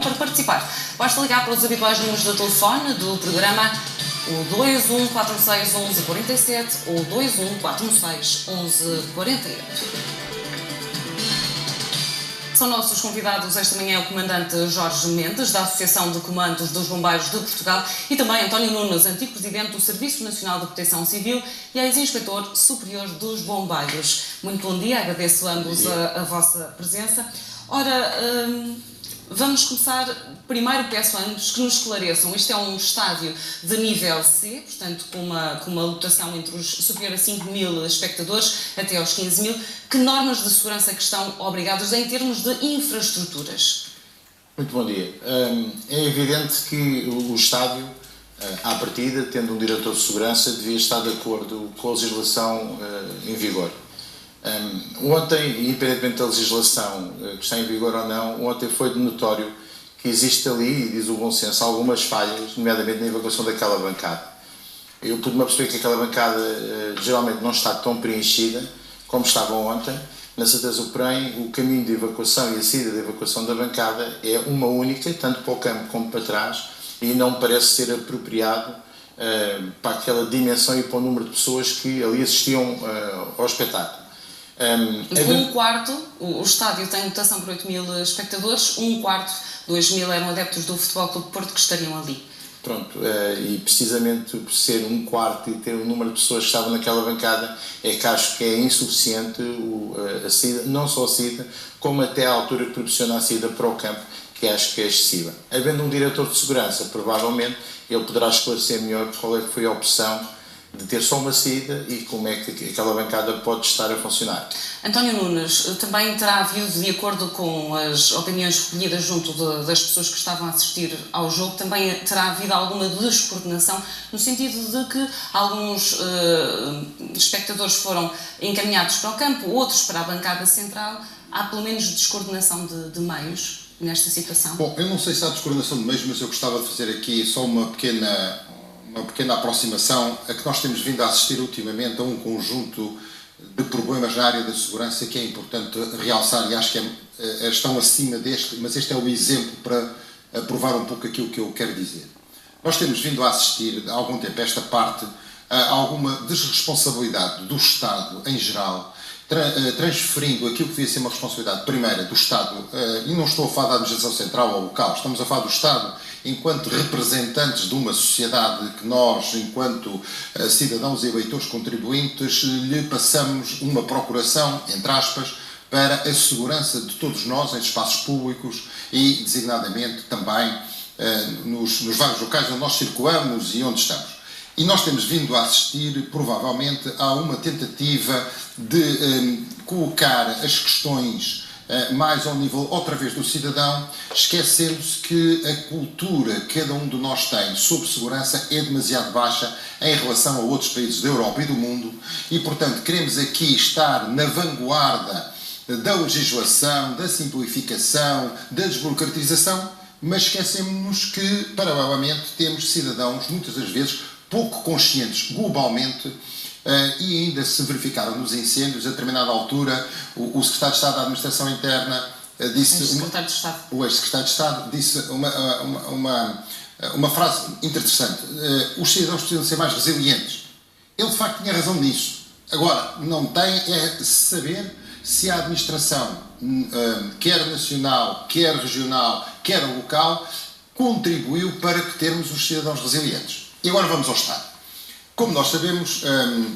Para participar, basta ligar para os habituais números de telefone do programa, o 21461147 ou 21461148. São nossos convidados esta manhã o comandante Jorge Mendes, da Associação de Comandos dos Bombeiros de Portugal, e também António Nunes, antigo presidente do Serviço Nacional de Proteção Civil e ex-inspetor superior dos Bombeiros. Muito bom dia, agradeço a ambos a vossa presença. Ora, vamos começar, primeiro peço a ambos que nos esclareçam, este é um estádio de nível C, portanto com uma lotação entre os superior a 5.000 espectadores até aos 15.000, que normas de segurança que estão obrigados em termos de infraestruturas? Muito bom dia. É evidente que o estádio, à partida, tendo um diretor de segurança, devia estar de acordo com a legislação em vigor. Ontem, independentemente da legislação que está em vigor ou não, ontem foi de notório que existe ali, e diz o bom senso, algumas falhas, nomeadamente na evacuação daquela bancada. Eu pude-me aperceber que aquela bancada geralmente não está tão preenchida como estava ontem. Na certeza, porém, o caminho de evacuação e a saída de evacuação da bancada é uma única, tanto para o campo como para trás, e não parece ser apropriado para aquela dimensão e para o número de pessoas que ali assistiam ao espetáculo. Um quarto, o estádio tem lotação para 8.000 espectadores, um quarto, 2.000 eram adeptos do Futebol Clube Porto que estariam ali. Pronto, e precisamente por ser um quarto e ter o número de pessoas que estavam naquela bancada, é que acho que é insuficiente a saída, não só a saída, como até a altura que proporciona a saída para o campo, que acho que é excessiva. Havendo um diretor de segurança, provavelmente, ele poderá esclarecer melhor qual é que foi a opção de ter só uma saída e como é que aquela bancada pode estar a funcionar. António Nunes, também terá havido, de acordo com as opiniões recolhidas junto das pessoas que estavam a assistir ao jogo, também terá havido alguma descoordenação, no sentido de que alguns espectadores foram encaminhados para o campo, outros para a bancada central. Há pelo menos descoordenação de meios nesta situação? Bom, eu não sei se há descoordenação de meios, mas eu gostava de fazer aqui só uma pequena aproximação a que nós temos vindo a assistir ultimamente a um conjunto de problemas na área da segurança que é importante realçar e acho que estão acima deste, mas este é o exemplo para provar um pouco aquilo que eu quero dizer. Nós temos vindo a assistir há algum tempo esta parte a alguma desresponsabilidade do Estado em geral, transferindo aquilo que devia ser uma responsabilidade primeira do Estado, e não estou a falar da administração central ou local, estamos a falar do Estado enquanto representantes de uma sociedade que nós, enquanto cidadãos e eleitores contribuintes, lhe passamos uma procuração, entre aspas, para a segurança de todos nós em espaços públicos e, designadamente, também nos vários locais onde nós circulamos e onde estamos. E nós temos vindo a assistir, provavelmente, a uma tentativa de colocar as questões mais ao nível, outra vez, do cidadão, esquecendo-se que a cultura que cada um de nós tem sobre segurança é demasiado baixa em relação a outros países da Europa e do mundo e, portanto, queremos aqui estar na vanguarda da legislação, da simplificação, da desburocratização, mas esquecemos-nos que, paralelamente, temos cidadãos, muitas das vezes, pouco conscientes globalmente. E ainda se verificaram nos incêndios, a determinada altura, o Secretário de Estado da Administração Interna disse... O ex-Secretário de Estado disse uma frase interessante. Os cidadãos precisam ser mais resilientes. Ele, de facto, tinha razão nisso. Agora, não tem é saber se a administração, quer nacional, quer regional, quer local, contribuiu para que termos os cidadãos resilientes. E agora vamos ao Estado. Como nós sabemos,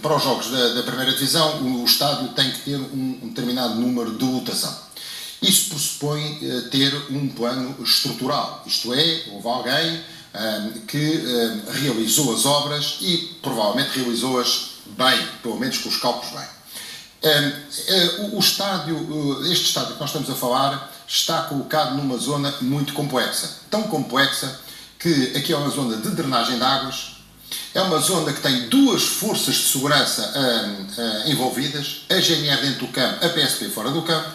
para os jogos da primeira divisão, o estádio tem que ter um determinado número de lotação. Isso pressupõe ter um plano estrutural, isto é, houve alguém que realizou as obras e provavelmente realizou-as bem, pelo menos com os cálculos bem. Este estádio que nós estamos a falar está colocado numa zona muito complexa, tão complexa que aqui é uma zona de drenagem de águas. É uma zona que tem duas forças de segurança envolvidas, a GNR dentro do campo, a PSP fora do campo,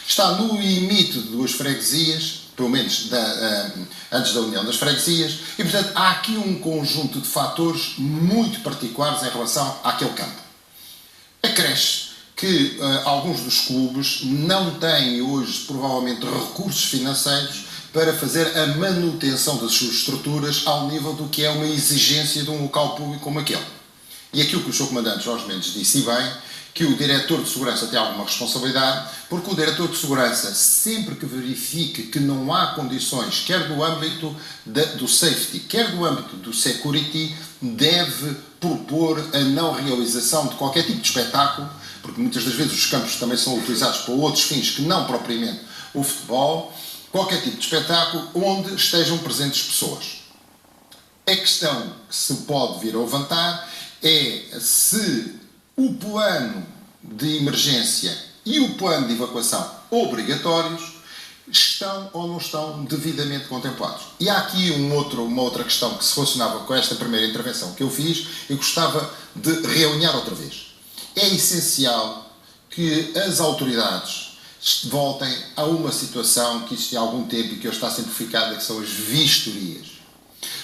está no limite de duas freguesias, pelo menos antes da união das freguesias, e portanto há aqui um conjunto de fatores muito particulares em relação àquele campo. Acresce que alguns dos clubes não têm hoje provavelmente recursos financeiros para fazer a manutenção das suas estruturas ao nível do que é uma exigência de um local público como aquele. E aquilo que o Sr. Comandante Jorge Mendes disse, e bem, que o Diretor de Segurança tem alguma responsabilidade, porque o Diretor de Segurança, sempre que verifique que não há condições, quer do âmbito do safety, quer do âmbito do security, deve propor a não realização de qualquer tipo de espetáculo, porque muitas das vezes os campos também são utilizados para outros fins que não propriamente o futebol, qualquer tipo de espetáculo onde estejam presentes pessoas. A questão que se pode vir a levantar é se o plano de emergência e o plano de evacuação obrigatórios estão ou não estão devidamente contemplados. E há aqui uma outra questão que se relacionava com esta primeira intervenção que eu fiz e gostava de realinhar outra vez. É essencial que as autoridades voltem a uma situação que existe há algum tempo e que hoje está simplificada, que são as vistorias.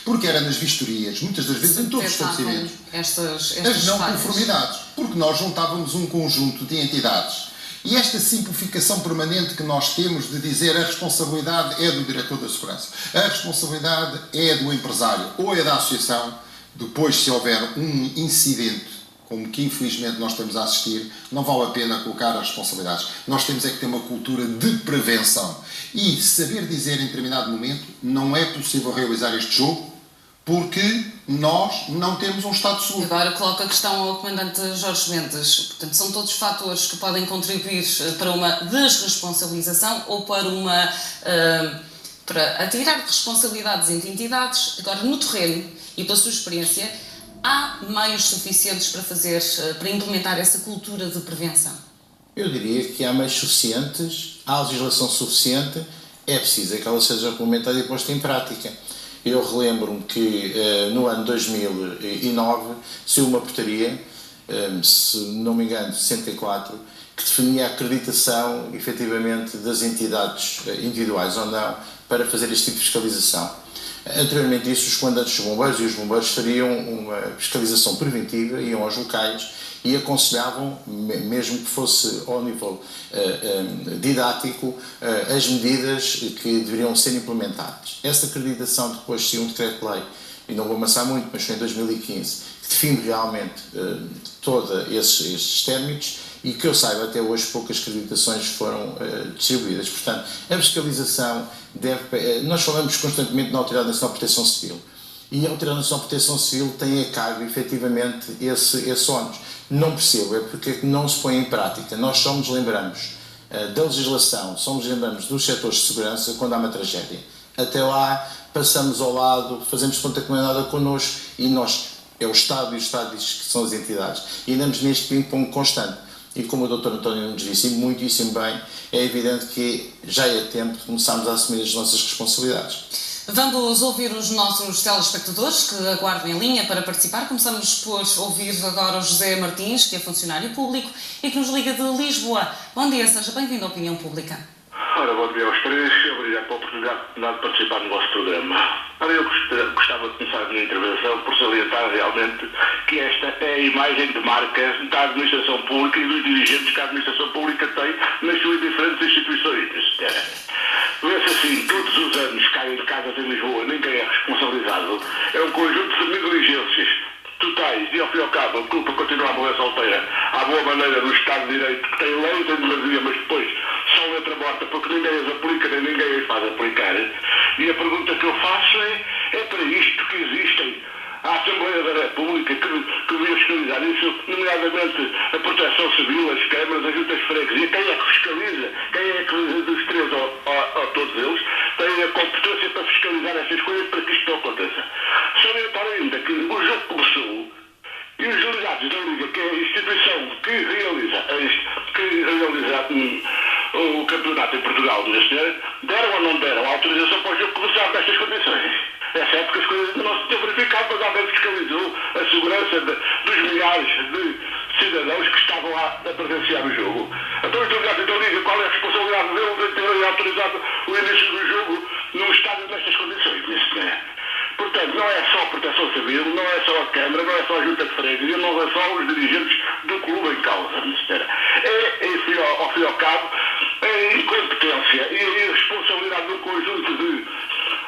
Porque era nas vistorias, muitas das vezes em todos os estabelecimentos, as não conformidades, porque nós juntávamos um conjunto de entidades. E esta simplificação permanente que nós temos de dizer a responsabilidade é do Diretor da Segurança, a responsabilidade é do empresário ou é da associação, depois se houver um incidente, como que infelizmente nós estamos a assistir, não vale a pena colocar as responsabilidades. Nós temos é que ter uma cultura de prevenção e saber dizer em determinado momento não é possível realizar este jogo porque nós não temos um Estado seguro. Agora coloco a questão ao Comandante Jorge Mendes. Portanto, são todos fatores que podem contribuir para uma desresponsabilização ou para para atirar responsabilidades entre entidades. Agora, no terreno e pela sua experiência, há meios suficientes para implementar essa cultura de prevenção? Eu diria que há meios suficientes, há legislação suficiente, é preciso que ela seja implementada e posta em prática. Eu relembro-me que no ano 2009 saiu uma portaria, se não me engano, 64, que definia a acreditação, efetivamente, das entidades individuais ou não, para fazer este tipo de fiscalização. Anteriormente isso, os comandantes dos bombeiros e os bombeiros fariam uma fiscalização preventiva, iam aos locais e aconselhavam, mesmo que fosse ao nível didático, as medidas que deveriam ser implementadas. Essa acreditação depois saiu um decreto-lei, e não vou amassar muito, mas foi em 2015, que define realmente todos esses términos e que eu saiba até hoje poucas acreditações foram distribuídas. Portanto, a fiscalização nós falamos constantemente na Autoridade Nacional de Proteção Civil e a Autoridade Nacional de Proteção Civil tem a cargo efetivamente esse ónus. Não percebo, é porque é que não se põe em prática. Nós só nos lembramos da legislação, só nos lembramos dos setores de segurança quando há uma tragédia. Até lá passamos ao lado, fazemos conta que não é nada connosco e é o Estado e o Estado diz que são as entidades. E andamos neste ping-pong constante. E como o Dr. António nos disse, muitíssimo bem, é evidente que já é tempo de começarmos a assumir as nossas responsabilidades. Vamos ouvir os nossos telespectadores que aguardam em linha para participar. Começamos por ouvir agora o José Martins, que é funcionário público e que nos liga de Lisboa. Bom dia, seja bem-vindo à Opinião Pública. Ora, bom dia aos três. Obrigado pela oportunidade de participar no vosso programa. Ora, eu gostava de começar a minha intervenção por salientar realmente que esta é a imagem de marca da administração pública e dos dirigentes que a administração pública tem nas suas diferentes instituições. Vê-se assim, todos os anos caem de casas em Lisboa, ninguém é responsabilizado. É um conjunto de negligências totais e, ao fim e ao cabo, a culpa continua a morrer solteira. À boa maneira do Estado de Direito, que tem leis em demasia, mas depois só letra morta porque ninguém as aplica nem ninguém as faz aplicar. E a pergunta que eu faço é para isto que existem a Assembleia da República que devia fiscalizar isso, nomeadamente a Proteção Civil, as câmaras, as juntas de freguesia. Quem é que fiscaliza? Quem é que, dos três ou todos eles, tem a competência para fiscalizar estas coisas para que isto não aconteça? Salientar ainda que o jogo começou e os delegados da Liga, que é a instituição que realiza o campeonato em Portugal, deram ou não deram a autorização para o jogo começar nestas condições. É certo que as coisas não se tinham verificado, mas alguém fiscalizou a segurança dos milhares de cidadãos que estavam lá a presenciar o jogo. Então os delegados da Liga, qual é a responsabilidade deles de terem autorizado o início do jogo num estádio nestas condições? Isso é. Portanto, não é só a Proteção Civil, não é só a Câmara, não é só a Junta de Freguesia, não é só os dirigentes do clube em causa, ministério. Ao fim e ao cabo, a a incompetência e a irresponsabilidade de um conjunto de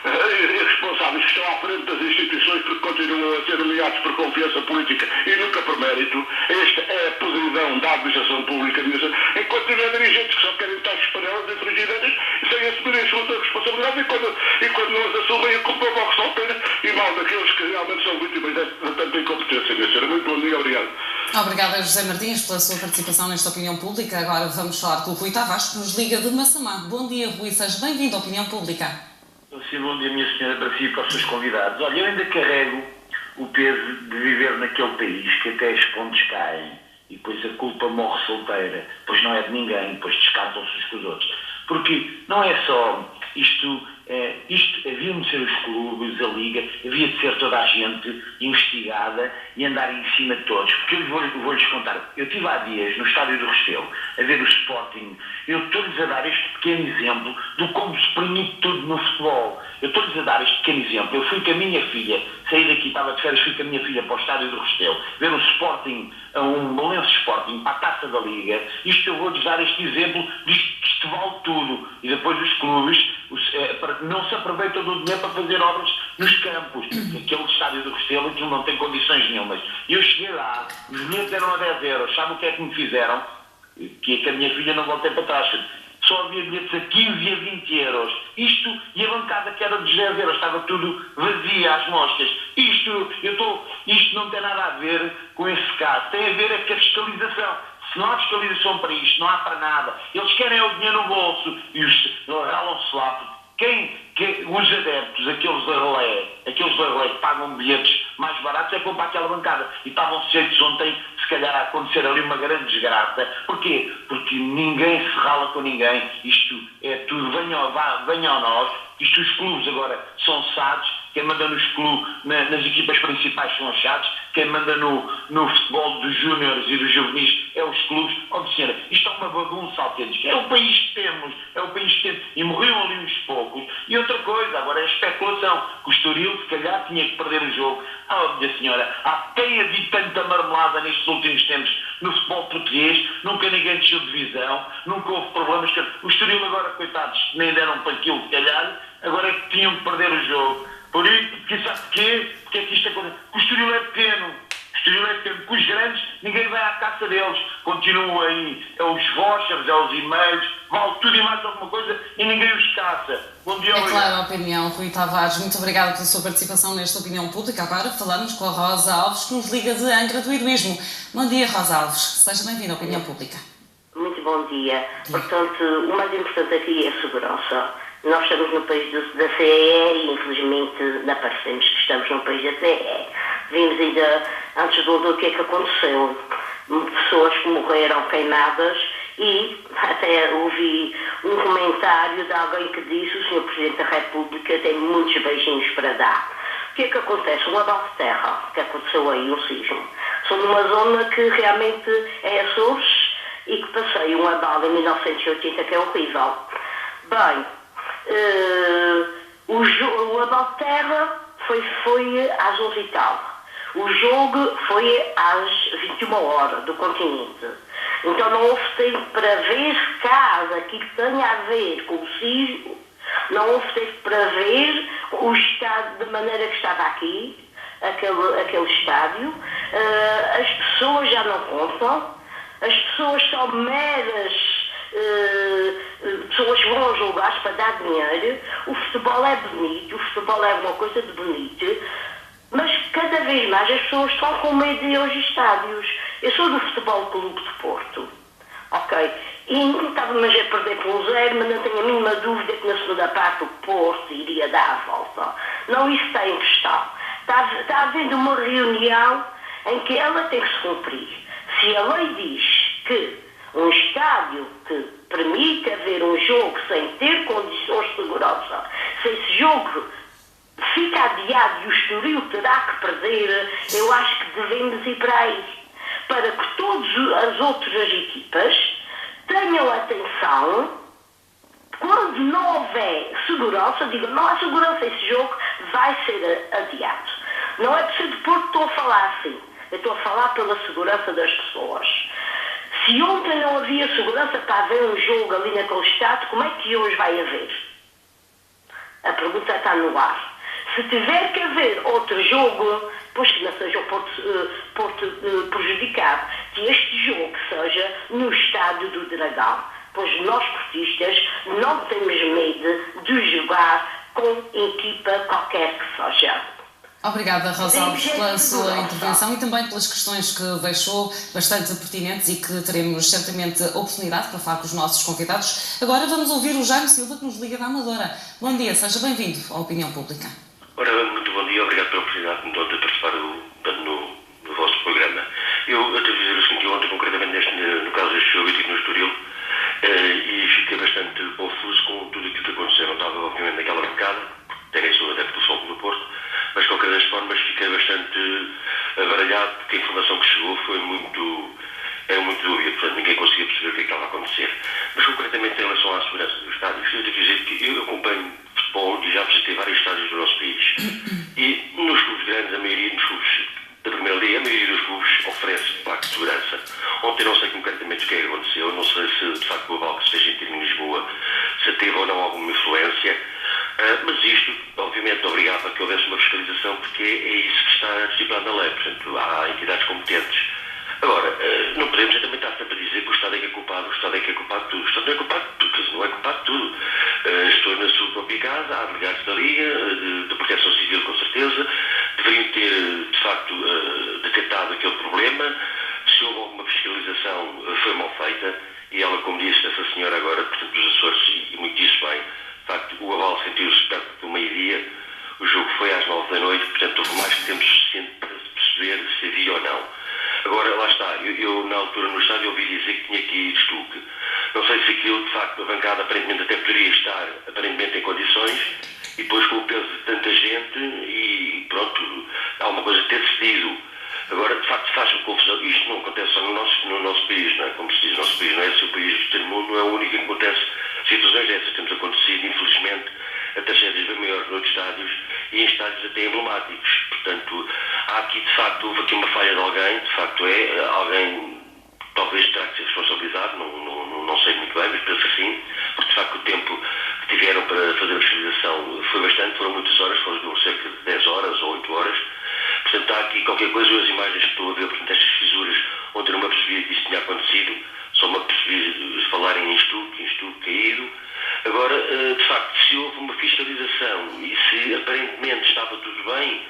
responsáveis que estão à frente das instituições porque continuam a ser nomeados por confiança política e nunca por mérito. Esta é a podridão da administração pública. Enquanto tiver dirigentes que só querem estar espalhados entre frigideira sem assumirem as suas responsabilidades e quando não as assumem, a culpa é que solteira e mal daqueles que realmente são vítimas de tanta incompetência. Minha senhora. Muito bom dia, obrigado. Obrigada, José Martins, pela sua participação nesta opinião pública. Agora vamos falar com o Rui Tavares, que nos liga de Massamá. Bom dia, Rui, seja bem-vindo à opinião pública. Sim, bom dia, minha senhora, para si e para os seus convidados. Olha, eu ainda carrego o peso de viver naquele país que até as pontes caem e depois a culpa morre solteira, pois não é de ninguém, pois descartam-se uns com os outros. Porque não é só isto haviam de ser os clubes, a Liga, havia de ser toda a gente investigada e andar em cima de todos. Porque eu vou-lhes contar, eu estive há dias no estádio do Restelo a ver o Sporting, eu estou-lhes a dar este pequeno exemplo de como se permite tudo no futebol. Eu estou-lhes a dar este pequeno exemplo. Eu fui com a minha filha, saí daqui, estava de férias, fui com a minha filha para o estádio do Restelo, ver o Sporting, um Belenenses Sporting, para a Taça da Liga. Isto eu vou-lhes dar este exemplo disto que isto vale tudo. E depois os clubes não se aproveitam do dinheiro para fazer obras nos campos. Aquele estádio do Restelo, aquilo não tem condições nenhumas. E eu cheguei lá, os bilhetes eram a 10 euros. Sabe o que é que me fizeram? Que é que a minha filha não voltei para trás. Só havia bilhetes a 15 e a 20 euros. Isto, e a bancada que era dos 10 euros, estava tudo vazia às moscas. Isto não tem nada a ver com esse caso. Tem a ver com a fiscalização. Se não há fiscalização para isto, não há para nada. Eles querem o dinheiro no bolso e ralam-se lá. Os adeptos, aqueles da relé que pagam bilhetes mais baratos, é para para aquela bancada. E estavam sujeitos ontem, se calhar, a acontecer ali uma grande desgraça. Porquê? Porque ninguém se rala com ninguém. Isto é tudo, venham a nós. Isto, os clubes agora são SADs. Quem manda nos clubes, nas equipas principais são os SADs. Quem manda no futebol dos júniores e dos juvenis é os clubes. Senhora, isto é uma bagunça autêntica. É o país que temos. E morriam ali uns poucos. E outra coisa, agora é a especulação. Que o Estoril, se calhar, tinha que perder o jogo. Minha senhora, há quem havia tanta marmelada nestes últimos tempos no futebol português, nunca ninguém desceu de divisão, nunca houve problemas. O Estoril agora, coitados, nem deram para aquilo, se calhar, agora é que tinham que perder o jogo. Por isso, sabe porquê? Porque é que isto acontece? O Estoril é pequeno. Com os grandes, ninguém vai à caça deles. Continuam aí, é os vouchers, é os e-mails, vale tudo e mais alguma coisa e ninguém os caça. Bom dia, obrigado. Claro a opinião, Rui Tavares. Muito obrigada pela sua participação nesta opinião pública. Agora falamos com a Rosa Alves, que nos liga de Angra do Heroísmo. Bom dia, Rosa Alves. Seja bem-vinda à opinião pública. Muito bom dia. Portanto, o mais importante aqui é a segurança. Nós estamos no país da CEE e, infelizmente, não parecemos que estamos no país da CEE. Vimos ainda, antes do o que é que aconteceu. Pessoas que morreram queimadas e até ouvi um comentário de alguém que disse: o Sr. Presidente da República tem muitos beijinhos para dar. O que é que acontece? Um abalo de terra que aconteceu aí, um sismo. Sou numa zona que realmente é Açores e que passei um abalo em 1980 que é horrível. Bem, o abalo de terra foi às 11 e tal. O jogo foi às 21 horas do continente. Então não houve tempo para ver caso aquilo que tenha a ver com o sismo, não houve tempo para ver o estado da maneira que estava aqui, aquele estádio. As pessoas já não contam, as pessoas são meras pessoas que vão aos lugares para dar dinheiro. O futebol é bonito, o futebol é uma coisa de bonito, mas cada vez mais as pessoas estão com medo de ir aos estádios. Eu sou do Futebol Clube de Porto, ok? E estávamos a perder por 1-0, mas não tenho a mínima dúvida que na segunda parte o Porto iria dar a volta. Não, isso está em questão. Está havendo uma reunião em que ela tem que se cumprir. Se a lei diz que um estádio que permite haver um jogo sem ter condições de segurança, se esse jogo fica adiado e o Estoril terá que perder, eu acho que devemos ir para aí, para que todas as outras equipas tenham atenção. Quando não houver segurança, digam, não há segurança, esse jogo vai ser adiado. Não é preciso porque estou a falar assim, eu estou a falar pela segurança das pessoas. Se Se ontem não havia segurança para haver um jogo ali naquele estado, como é que hoje vai haver? A pergunta está no ar. Se tiver que haver outro jogo, pois que não seja o Porto prejudicado, que este jogo seja no estádio do Dragão. Pois nós, portistas, não temos medo de jogar com equipa qualquer que seja. Obrigada, Rosalba, pela sua intervenção e também pelas questões que deixou bastante pertinentes e que teremos certamente oportunidade para falar com os nossos convidados. Agora vamos ouvir o Jaime Silva, que nos liga da Amadora. Bom dia, seja bem-vindo à Opinião Pública. Ora, muito bom dia, obrigado pela oportunidade que me dão de participar no vosso programa. Eu devo dizer o seguinte, ontem concretamente no caso deste jogo eu estive no Estoril e fiquei bastante confuso com tudo aquilo que aconteceu. Não estava obviamente naquela bancada, porque sou adepto do Futebol Clube do Porto, mas de qualquer das formas fiquei bastante abaralhado porque a informação que chegou era muito dúbia, portanto ninguém conseguia perceber o que estava a acontecer. Mas concretamente em relação à segurança do estádio, eu devo dizer que eu acompanho futebol e já visitei vários estádios do nosso país. E nos clubes grandes, a maioria dos clubes da Primeira Liga, a maioria dos clubes oferece placa de segurança. Ontem não sei concretamente o que aconteceu, não sei se de facto o aval que se fez em Lisboa se teve ou não alguma influência, mas isto obviamente obrigava a que houvesse uma fiscalização porque é isso que está estipulado na lei, portanto há entidades competentes. Agora, não podemos também estar sempre a dizer que o Estado é que é culpado, o Estado é que é culpado de tudo. O Estado não é culpado de tudo, não é culpado de tudo. As pessoas na sua própria casa, há delegados da Liga, de Proteção Civil com certeza, deveriam ter, de facto, detectado aquele problema. Se houve alguma fiscalização, foi mal feita, e ela, como disse essa senhora agora, portanto, dos Açores, e muito disse bem, de facto, o aval sentiu-se perto do meio-dia, o jogo foi às 9 da noite, portanto, houve mais que tempo suficiente para perceber se havia ou não. Agora, lá está, eu na altura no estádio ouvi dizer que tinha que ir estuque. Não sei se aquilo, de facto, a bancada aparentemente até poderia estar aparentemente em condições e depois com o peso de tanta gente e pronto, há uma coisa de ter cedido. Agora, de facto, faz-me confusão. Isto não acontece só no nosso país, não é? Como se diz, o nosso país não é o país do terceiro mundo, não é o único em que acontece situações dessas. Temos acontecido, infelizmente, a tragédias bem maiores noutros estádios e em estádios até emblemáticos. Portanto, há aqui, de facto, houve aqui uma falha de alguém, de facto alguém talvez terá que ser responsabilizado, não sei muito bem, mas penso assim, porque de facto o tempo que tiveram para fazer a fiscalização foi bastante, foram muitas horas, foram cerca de 10 horas ou 8 horas. Portanto, há aqui qualquer coisa, as imagens que estou a ver, portanto, estas fisuras, ontem não me apercebi que isso tinha acontecido, só me apercebi falarem em estuque caído. Agora, de facto, se houve uma fiscalização e se aparentemente estava tudo bem,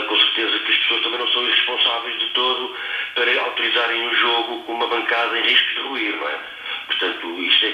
com certeza que as pessoas também não são irresponsáveis de todo para autorizarem um jogo com uma bancada em risco de ruir, não é? Portanto, isto é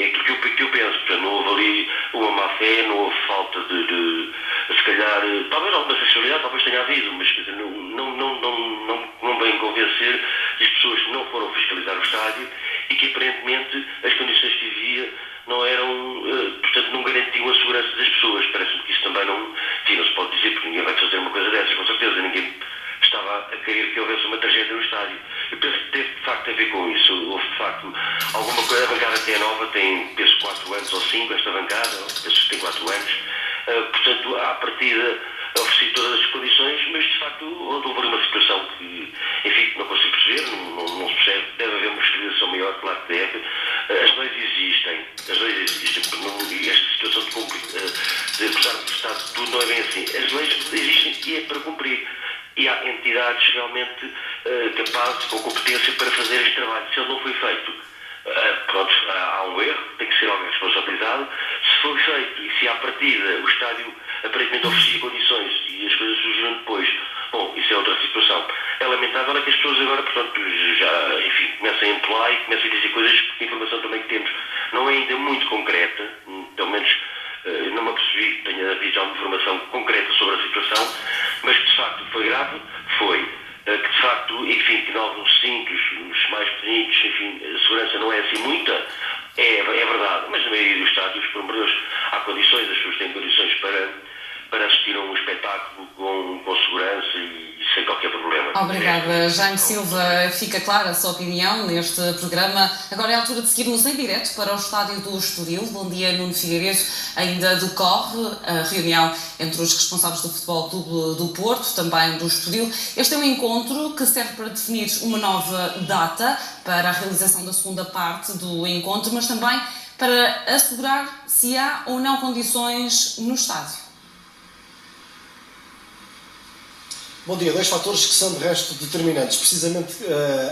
aquilo que eu penso. Portanto, não houve ali uma má-fé, não houve falta de se calhar, talvez alguma sensibilidade, talvez tenha havido, mas quer dizer, não vem convencer que as pessoas não foram fiscalizar o estádio e que aparentemente as condições que havia não eram, portanto, não garantiam a segurança das pessoas. Parece-me que isso também não se pode dizer, porque ninguém vai fazer uma coisa dessas, com certeza, ninguém estava a querer que houvesse uma tragédia no estádio. Eu penso que teve de facto a ver com isso. Houve de facto alguma coisa, a bancada até é nova, tem, penso, 4 anos ou 5, esta bancada, penso que tem 4 anos, portanto, à partida ofereci todas as condições, mas de facto houve uma situação que, enfim, não consigo perceber, não se percebe, deve haver uma fiscalização maior, claro que deve. As leis existem, porque e esta situação de acusarmos do Estado de tudo não é bem assim. As leis existem e é para cumprir. E há entidades realmente capazes, com competência para fazer este trabalho. Se ele não foi feito, pronto, há um erro, tem que ser alguém responsabilizado. Se foi feito e se à partida o estádio aparentemente oferecia condições e as coisas surgiram depois, bom, isso é outra situação. É lamentável que as pessoas agora, portanto, já, enfim, comecem a empolar e comecem a dizer coisas que a informação também que temos não é ainda muito concreta, pelo menos não me apercebi que tenha havido já uma informação concreta sobre a situação, mas que de facto foi grave, foi. Que de facto, enfim, que em alguns cintos, os mais pequeninos, enfim, a segurança não é assim muita, é verdade, mas na maioria dos estádios, por amor de Deus, há condições, as pessoas têm condições para para assistir a um espetáculo com segurança e sem qualquer problema. Obrigada, Jaime Silva. Fica clara a sua opinião neste programa. Agora é a altura de seguirmos em direto para o estádio do Estoril. Bom dia, Nuno Figueiredo. Ainda decorre a reunião entre os responsáveis do Futebol Clube do Porto, também do Estoril. Este é um encontro que serve para definir uma nova data para a realização da segunda parte do encontro, mas também para assegurar se há ou não condições no estádio. Bom dia. Dois fatores que são de resto determinantes. Precisamente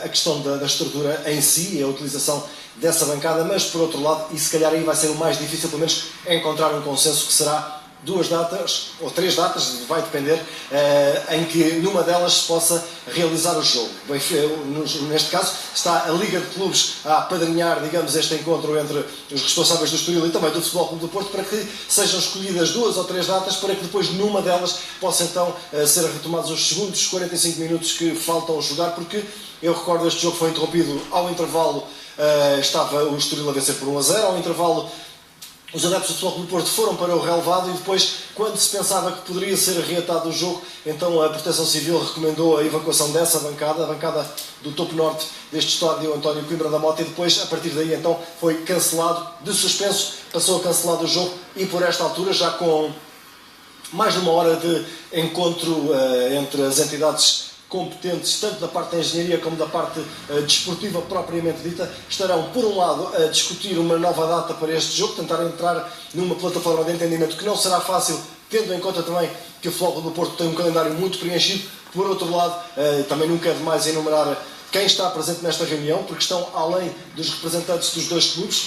a questão da estrutura em si e a utilização dessa bancada, mas por outro lado, e se calhar aí vai ser o mais difícil, pelo menos, encontrar um consenso que será 2 datas, ou 3 datas, vai depender, em que numa delas se possa realizar o jogo. Bem, neste caso, está a Liga de Clubes a apadrinhar, digamos, este encontro entre os responsáveis do Estoril e também do Futebol Clube do Porto, para que sejam escolhidas 2 ou 3 datas, para que depois numa delas possa então ser retomados os segundos 45 minutos que faltam jogar, porque eu recordo este jogo foi interrompido ao intervalo, estava o Estoril a vencer por 1-0, ao intervalo os adeptos do Futebol Clube do Porto foram para o relevado e depois, quando se pensava que poderia ser reatado o jogo, então a Proteção Civil recomendou a evacuação dessa bancada, a bancada do topo norte deste estádio, António Coimbra da Mota, e depois, a partir daí, então, foi cancelado, de suspenso, passou a cancelar o jogo e, por esta altura, já com mais de uma hora de encontro entre as entidades competentes, tanto da parte da engenharia como da parte desportiva propriamente dita, estarão, por um lado, a discutir uma nova data para este jogo, tentar entrar numa plataforma de entendimento que não será fácil, tendo em conta também que o Futebol Clube do Porto tem um calendário muito preenchido. Por outro lado, também nunca é demais enumerar quem está presente nesta reunião, porque estão, além dos representantes dos 2 clubes,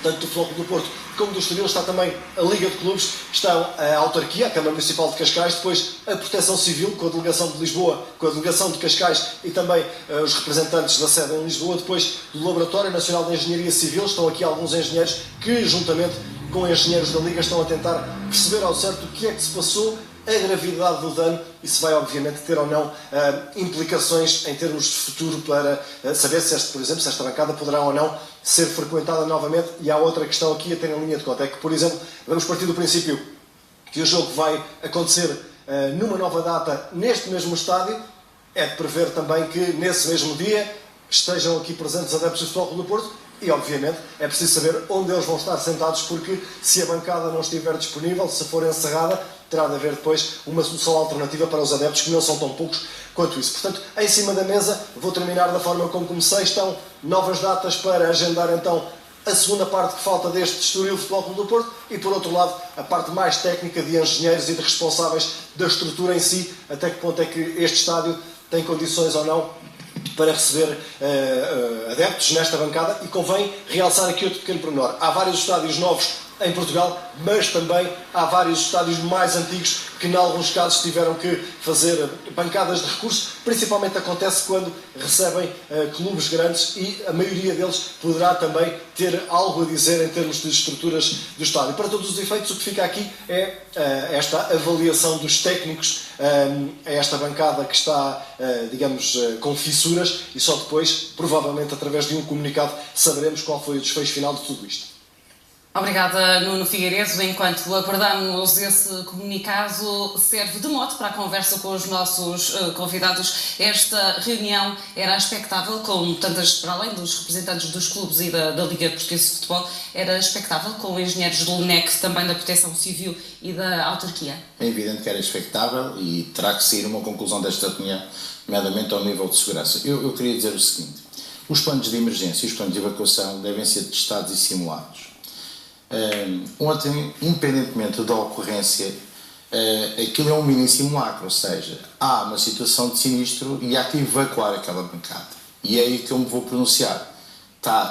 tanto do Futebol Clube do Porto como do Estoril, está também a Liga de Clubes, estão a Autarquia, a Câmara Municipal de Cascais, depois a Proteção Civil, com a Delegação de Lisboa, com a Delegação de Cascais e também os representantes da sede em Lisboa, depois do Laboratório Nacional de Engenharia Civil, estão aqui alguns engenheiros que, juntamente com engenheiros da Liga, estão a tentar perceber ao certo o que é que se passou, a gravidade do dano e se vai, obviamente, ter ou não implicações em termos de futuro para saber se, por exemplo, se esta bancada poderá ou não ser frequentada novamente. E há outra questão aqui a ter em linha de conta, é que, por exemplo, vamos partir do princípio que o jogo vai acontecer numa nova data neste mesmo estádio, é de prever também que nesse mesmo dia estejam aqui presentes adeptos do Futebol Clube do Porto e, obviamente, é preciso saber onde eles vão estar sentados, porque se a bancada não estiver disponível, se for encerrada, terá de haver depois uma solução alternativa para os adeptos, que não são tão poucos quanto isso. Portanto, em cima da mesa, vou terminar da forma como comecei, estão novas datas para agendar então a segunda parte que falta deste Estoril Futebol Clube do Porto e, por outro lado, a parte mais técnica de engenheiros e de responsáveis da estrutura em si, até que ponto é que este estádio tem condições ou não para receber adeptos nesta bancada. E convém realçar aqui outro pequeno pormenor. Há vários estádios novos em Portugal, mas também há vários estádios mais antigos que, em alguns casos, tiveram que fazer bancadas de recurso. Principalmente acontece quando recebem clubes grandes e a maioria deles poderá também ter algo a dizer em termos de estruturas do estádio. Para todos os efeitos, o que fica aqui é esta avaliação dos técnicos a esta bancada que está, digamos, com fissuras, e só depois, provavelmente através de um comunicado, saberemos qual foi o desfecho final de tudo isto. Obrigada, Nuno Figueiredo. Enquanto aguardamos esse comunicado, serve de mote para a conversa com os nossos convidados. Esta reunião era expectável, com tantas, para além dos representantes dos clubes e da Liga Portuguesa de Futebol, era expectável com engenheiros do LNEC, também da Proteção Civil e da Autarquia? É evidente que era expectável e terá que sair uma conclusão desta reunião, nomeadamente ao nível de segurança. Eu queria dizer o seguinte: os planos de emergência e os planos de evacuação devem ser testados e simulados. Ontem, independentemente da ocorrência, aquilo é um mini simulacro, ou seja, há uma situação de sinistro e há que evacuar aquela bancada. E é aí que eu me vou pronunciar.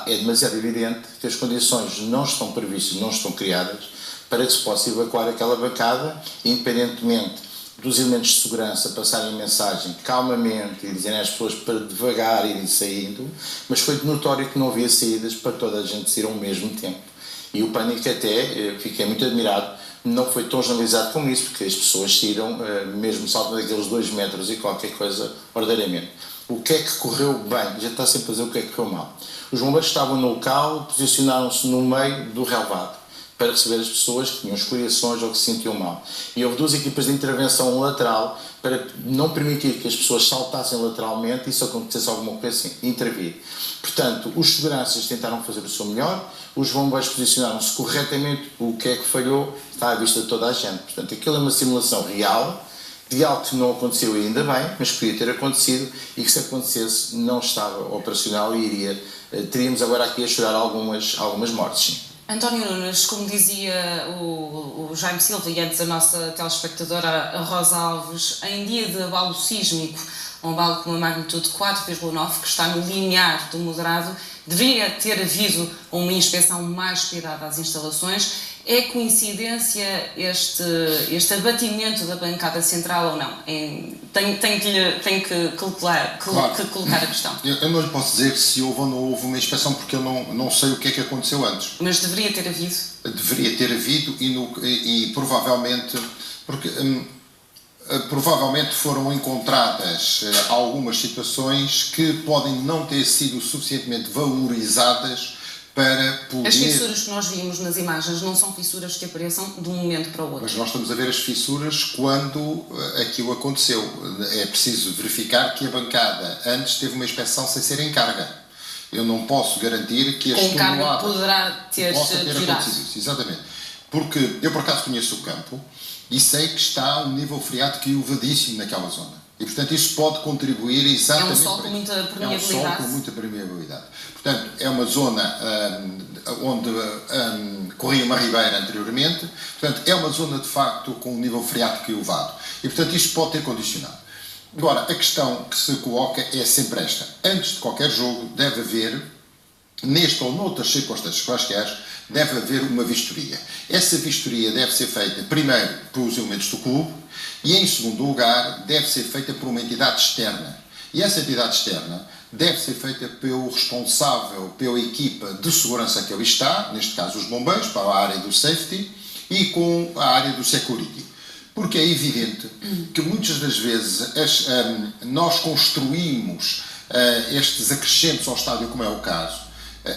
É demasiado evidente que as condições não estão previstas, não estão criadas para que se possa evacuar aquela bancada, independentemente dos elementos de segurança passarem mensagem calmamente e dizerem às pessoas para devagar irem saindo, mas foi notório que não havia saídas para toda a gente sair ao mesmo tempo. E o pânico até, fiquei muito admirado, não foi tão generalizado como isso, porque as pessoas saíram, mesmo saltando daqueles 2 metros e qualquer coisa, ordeiramente. O que é que correu bem? Já está sempre a dizer o que é que correu mal. Os bombeiros estavam no local, posicionaram-se no meio do relevado. para receber as pessoas que tinham escoriações ou que se sentiam mal. E houve 2 equipas de intervenção lateral para não permitir que as pessoas saltassem lateralmente e se acontecesse alguma coisa assim, intervir. Portanto, os seguranças tentaram fazer o seu melhor, os bombeiros posicionaram-se corretamente, o que é que falhou está à vista de toda a gente. Portanto, aquilo é uma simulação real, de algo que não aconteceu ainda bem, mas podia ter acontecido e que se acontecesse não estava operacional e teríamos agora aqui a chorar algumas mortes, sim. António Nunes, como dizia o Jaime Silva e antes a nossa telespectadora a Rosa Alves, em dia de abalo sísmico, um abalo com uma magnitude 4,9, que está no limiar do moderado, deveria ter havido uma inspeção mais cuidada às instalações. É coincidência este abatimento da bancada central ou não? Tenho que colocar a questão. Eu não lhe posso dizer se houve ou não houve uma inspeção, porque eu não sei o que é que aconteceu antes. Mas deveria ter havido? Deveria ter havido e provavelmente... Porque provavelmente foram encontradas algumas situações que podem não ter sido suficientemente valorizadas para poder... As fissuras que nós vimos nas imagens não são fissuras que apareçam de um momento para o outro. Mas nós estamos a ver as fissuras quando aquilo aconteceu. É preciso verificar que a bancada antes teve uma inspeção sem ser em carga. Eu não posso garantir que as toneladas... Com carga poderá ter tirado. Exatamente. Porque eu, por acaso, conheço o campo e sei que está um nível freático elevadíssimo naquela zona. E, portanto, isso pode contribuir exatamente... É um solo com muita permeabilidade. É um solo com muita permeabilidade. Portanto, é uma zona onde corria uma ribeira anteriormente. Portanto, é uma zona, de facto, com um nível freático elevado. E, portanto, isto pode ter condicionado. Agora, a questão que se coloca é sempre esta. Antes de qualquer jogo, deve haver, neste ou noutras circunstâncias quaisquer, deve haver uma vistoria. Essa vistoria deve ser feita, primeiro, pelos elementos do clube e, em segundo lugar, deve ser feita por uma entidade externa. E essa entidade externa deve ser feita pelo responsável, pela equipa de segurança que ali está, neste caso os bombeiros, para a área do safety e com a área do security. Porque é evidente que muitas das vezes nós construímos estes acrescentos ao estádio, como é o caso,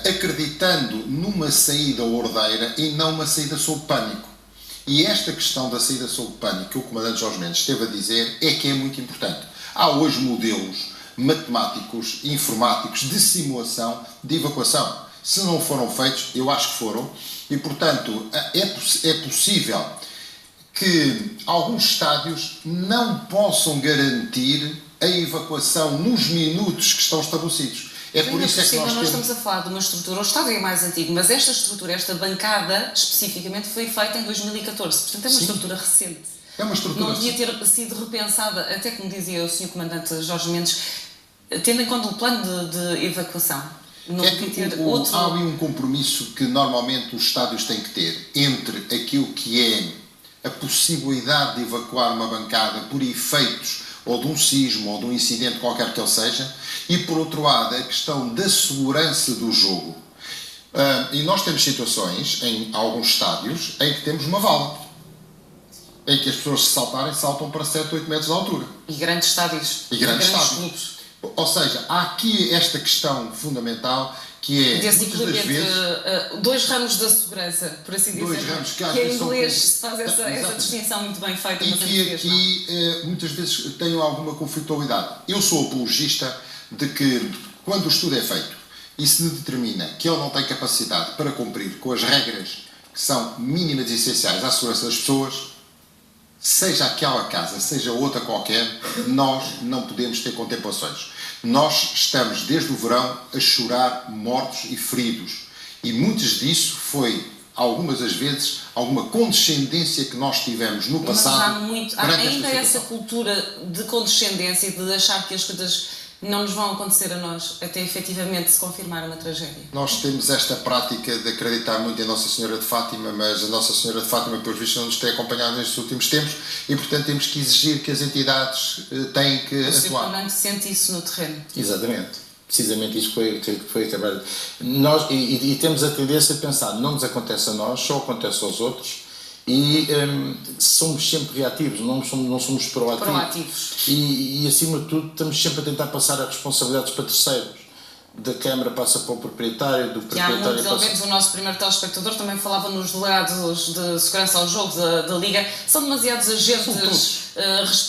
acreditando numa saída ordeira e não uma saída sob pânico. E esta questão da saída sob pânico, que o comandante Jorge Mendes esteve a dizer, é que é muito importante. Há hoje modelos matemáticos e informáticos de simulação de evacuação. Se não foram feitos, eu acho que foram, e portanto é possível que alguns estádios não possam garantir a evacuação nos minutos que estão estabelecidos. É por isso que nós estamos a falar de uma estrutura, o estádio é mais antigo, mas esta estrutura, esta bancada, especificamente, foi feita em 2014, portanto é uma estrutura recente. É uma estrutura não devia ter sido repensada, até como dizia o Sr. Comandante Jorge Mendes, tendo em conta o plano de evacuação. Não devia ter outro... Há ali um compromisso que normalmente os estádios têm que ter entre aquilo que é a possibilidade de evacuar uma bancada por efeitos ou de um sismo ou de um incidente qualquer que ele seja, e por outro lado a questão da segurança do jogo. E nós temos situações em alguns estádios em que temos uma vala, em que as pessoas se saltarem, saltam para 7, 8 metros de altura. E grandes estádios. E grandes clubes. Ou seja, há aqui esta questão fundamental que é, muitas das vezes... dois ramos da segurança, por assim dizer. Dois ramos que em inglês se faz essa distinção muito bem feita. E que aqui muitas vezes tenho alguma conflitualidade. Eu sou apologista de que quando o estudo é feito e se determina que ele não tem capacidade para cumprir com as regras que são mínimas e essenciais à segurança das pessoas, seja aquela casa, seja outra qualquer, nós não podemos ter contemplações. Nós estamos, desde o verão, a chorar mortos e feridos. E muitos disso foi, algumas das vezes, alguma condescendência que nós tivemos no passado. Mas há ainda essa cultura de condescendência e de achar que as coisas não nos vão acontecer a nós, até efetivamente se confirmar uma tragédia. Nós temos esta prática de acreditar muito em Nossa Senhora de Fátima, mas a Nossa Senhora de Fátima, pelos vistos, não nos tem acompanhado nestes últimos tempos e, portanto, temos que exigir que as entidades têm que atuar. O Sr. Comandante sente isso no terreno. Exatamente. Precisamente isso foi trabalhado. Nós, e temos a tendência a pensar, não nos acontece a nós, só acontece aos outros. E somos sempre reativos, não somos proativos. E acima de tudo estamos sempre a tentar passar as responsabilidades para terceiros. da Câmara passa para o proprietário, do Que há proprietário muitos elementos, o nosso primeiro telespectador também falava nos delegados de segurança ao jogo da Liga, são demasiados agentes responsáveis